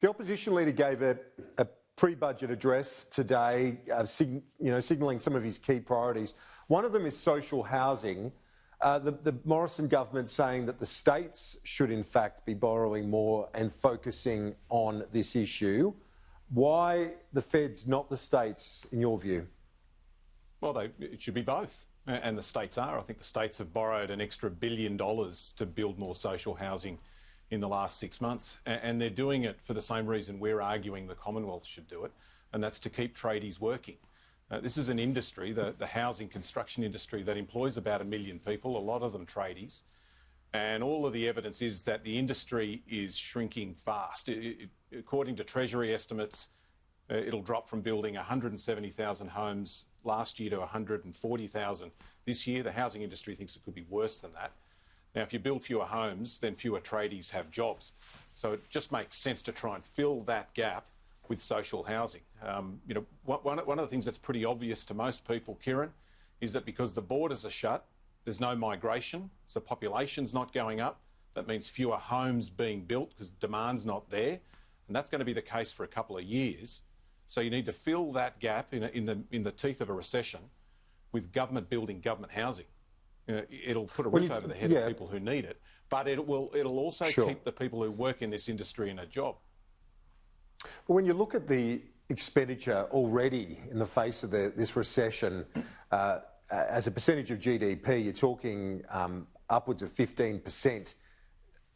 The opposition leader gave a pre-budget address today, signalling some of his key priorities. One of them is social housing. The Morrison government saying that the states should in fact be borrowing more and focusing on this issue. Why the feds, not the states, in your view? Well, it should be both, and the states are. I think the states have borrowed an extra $1 billion to build more social housing in the last 6 months, and they're doing it for the same reason we're arguing the Commonwealth should do it, and that's to keep tradies working. This is an industry, the housing construction industry, that employs about 1 million people, a lot of them tradies, and all of the evidence is that the industry is shrinking fast. According to Treasury estimates, it'll drop from building 170,000 homes last year to 140,000 this year. The housing industry thinks it could be worse than that. Now, if you build fewer homes, then fewer tradies have jobs. So it just makes sense to try and fill that gap with social housing. One of the things that's pretty obvious to most people, Kieran, is that because the borders are shut, there's no migration, so population's not going up. That means fewer homes being built because demand's not there, and that's going to be the case for a couple of years. So you need to fill that gap in the teeth of a recession with government building government housing. It'll put a roof over the head of people who need it, but it'll also keep the people who work in this industry in a job. But when you look at the expenditure already in the face of this recession, as a percentage of GDP, you're talking upwards of 15%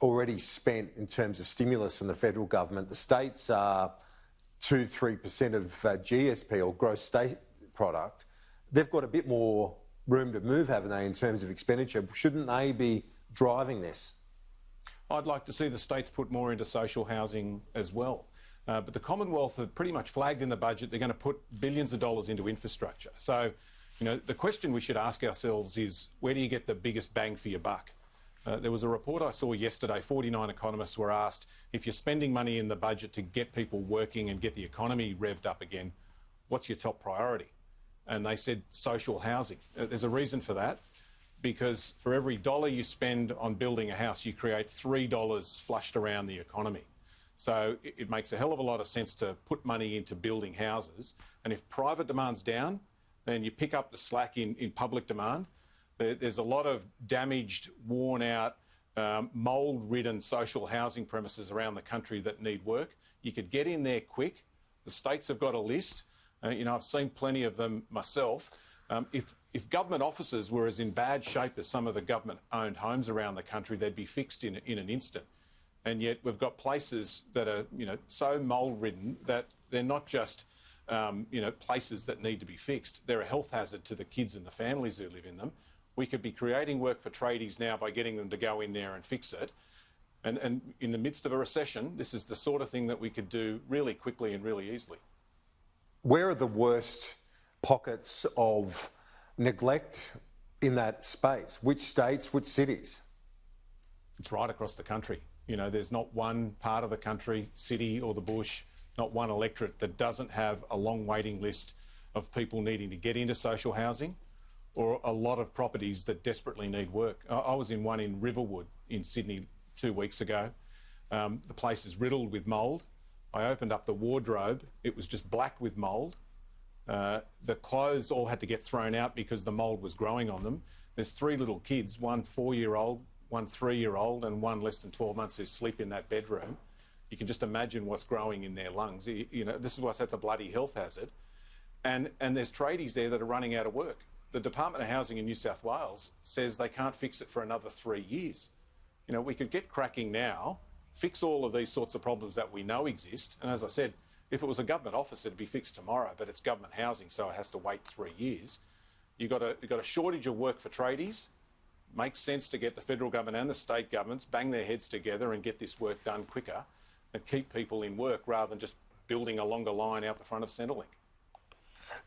already spent in terms of stimulus from the federal government. The states are 2-3% of GSP, or gross state product. They've got a bit more room to move, haven't they, in terms of expenditure? Shouldn't they be driving this? I'd like to see the states put more into social housing as well. But the Commonwealth have pretty much flagged in the budget they're going to put billions of dollars into infrastructure. So, the question we should ask ourselves is, where do you get the biggest bang for your buck? There was a report I saw yesterday, 49 economists were asked, if you're spending money in the budget to get people working and get the economy revved up again, what's your top priority? And they said social housing. There's a reason for that, because for every dollar you spend on building a house, you create $3 flushed around the economy. So it makes a hell of a lot of sense to put money into building houses. And if private demand's down, then you pick up the slack in public demand. There's a lot of damaged, worn out, mould-ridden social housing premises around the country that need work. You could get in there quick. The states have got a list. I've seen plenty of them myself. If government offices were as in bad shape as some of the government-owned homes around the country, they'd be fixed in an instant. And yet we've got places that are, so mould-ridden that they're not just, places that need to be fixed. They're a health hazard to the kids and the families who live in them. We could be creating work for tradies now by getting them to go in there and fix it. And in the midst of a recession, this is the sort of thing that we could do really quickly and really easily. Where are the worst pockets of neglect in that space? Which states, which cities? It's right across the country. There's not one part of the country, city or the bush, not one electorate that doesn't have a long waiting list of people needing to get into social housing, or a lot of properties that desperately need work. I was in one in Riverwood in Sydney 2 weeks ago. The place is riddled with mould. I opened up the wardrobe. It was just black with mould. The clothes all had to get thrown out because the mould was growing on them. There's 3 little kids, one 4-year-old, one 3-year-old, and one less than 12 months who sleep in that bedroom. You can just imagine what's growing in their lungs. This is why I say it's a bloody health hazard. And there's tradies there that are running out of work. The Department of Housing in New South Wales says they can't fix it for another 3 years. We could get cracking now, fix all of these sorts of problems that we know exist. And as I said, if it was a government office, it'd be fixed tomorrow, but it's government housing, so it has to wait 3 years. You've got a shortage of work for tradies. Makes sense to get the federal government and the state governments bang their heads together and get this work done quicker and keep people in work rather than just building a longer line out the front of Centrelink.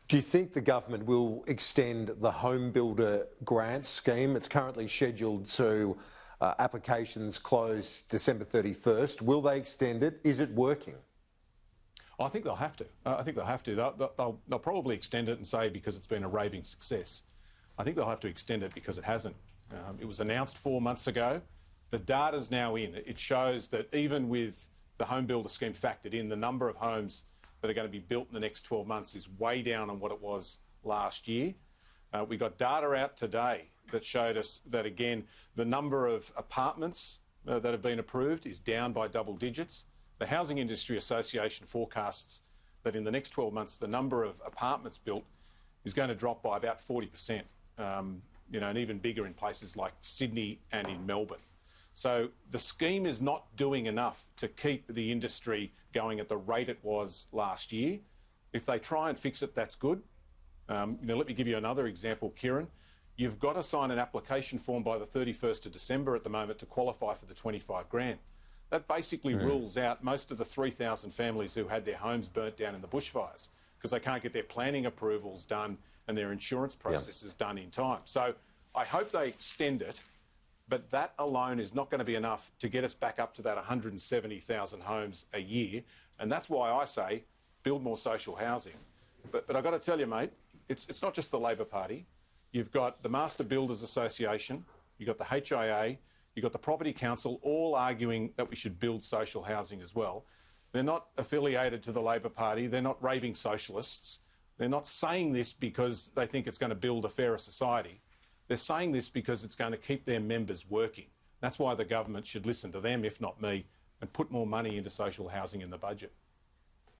Do you think the government will extend the home builder grant scheme? It's currently scheduled to applications close December 31st. Will they extend it? Is it working? I think they'll have to. They'll probably extend it and say because it's been a raving success. I think they'll have to extend it because it hasn't. It was announced 4 months ago. The data's now in. It shows that even with the home builder scheme factored in, the number of homes that are going to be built in the next 12 months is way down on what it was last year. We got data out today that showed us that, again, the number of apartments that have been approved is down by double digits. The Housing Industry Association forecasts that in the next 12 months, the number of apartments built is going to drop by about 40%, you know, and even bigger in places like Sydney and in Melbourne. So the scheme is not doing enough to keep the industry going at the rate it was last year. If they try and fix it, that's good. You know, let me give you another example, Kieran. You've got to sign an application form by the 31st of December at the moment to qualify for the 25 grand. That basically rules out most of the 3,000 families who had their homes burnt down in the bushfires because they can't get their planning approvals done and their insurance processes done in time. So I hope they extend it, but that alone is not going to be enough to get us back up to that 170,000 homes a year. And that's why I say build more social housing. But I've got to tell you, mate, it's not just the Labor Party. You've got the Master Builders Association, you've got the HIA, you've got the Property Council, all arguing that we should build social housing as well. They're not affiliated to the Labor Party. They're not raving socialists. They're not saying this because they think it's going to build a fairer society. They're saying this because it's going to keep their members working. That's why the government should listen to them, if not me, and put more money into social housing in the budget.